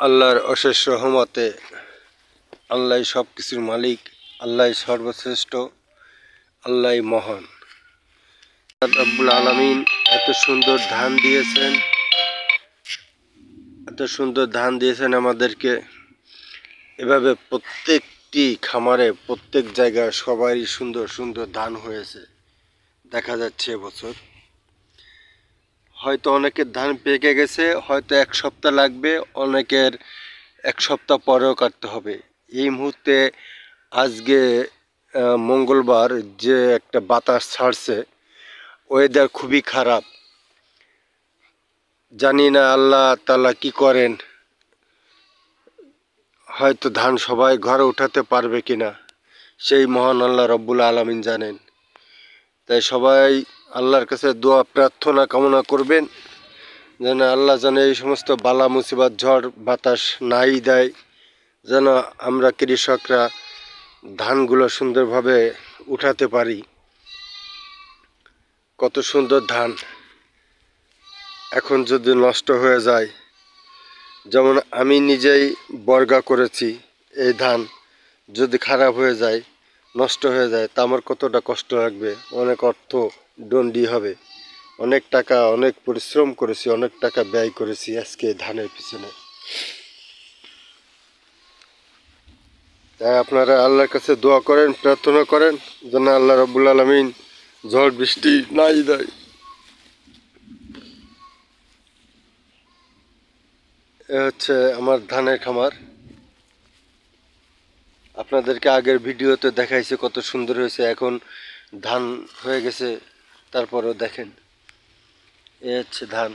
আল্লাহর অশেষ রহমতে আল্লাহ সব কিছুর মালিক, আল্লাহ সর্বশ্রেষ্ঠ, আল্লাহ মহান। রব্বুল আলামিন এত সুন্দর ধান দিয়েছেন আমাদেরকে। এভাবে প্রত্যেকটি খামারে, প্রত্যেক জায়গায় সবারই সুন্দর সুন্দর ধান হয়েছে দেখা যাচ্ছে এবছর। হয়তো অনেকের ধান পেকে গেছে, হয়তো এক সপ্তাহ লাগবে, অনেকের এক সপ্তাহ পরেও কাটতে হবে। এই মুহূর্তে আজকে মঙ্গলবার, যে একটা বাতাস ছাড়ছে, ওয়েদার খুবই খারাপ। জানি না আল্লাহ তাআলা কি করেন, হয়তো ধান সবাই ঘরে উঠাতে পারবে কিনা সেই মহান আল্লাহ রব্বুল আলামিন জানেন। তাই সবাই আল্লাহর কাছে দোয়া প্রার্থনা কামনা করবেন যেন আল্লাহ যেন এই সমস্ত বালা মুসিবত ঝড় বাতাস নাই দেয়, যেন আমরা কৃষকরা ধানগুলো সুন্দরভাবে উঠাতে পারি। কত সুন্দর ধান এখন যদি নষ্ট হয়ে যায়, যেমন আমি নিজেই বর্গা করেছি, এই ধান যদি খারাপ হয়ে যায়, নষ্ট হয়ে যায়, তা আমার কতটা কষ্ট লাগবে, অনেক অর্থ দণ্ডি হবে, অনেক টাকা, অনেক পরিশ্রম করেছি, অনেক টাকা ব্যয় করেছি আজকে ধানের পিছনে। তাই আপনারা আল্লাহর কাছে দোয়া করেন, প্রার্থনা করেন যেন আল্লাহ রাব্বুল আলামিন ঝড় বৃষ্টি নাই দেয়। এ হচ্ছে আমার ধানের খামার। আপনাদেরকে আগের ভিডিওতে দেখাইছে কত সুন্দর হয়েছে, এখন ধান হয়ে গেছে, তারপরেও দেখেন এ হচ্ছে ধান।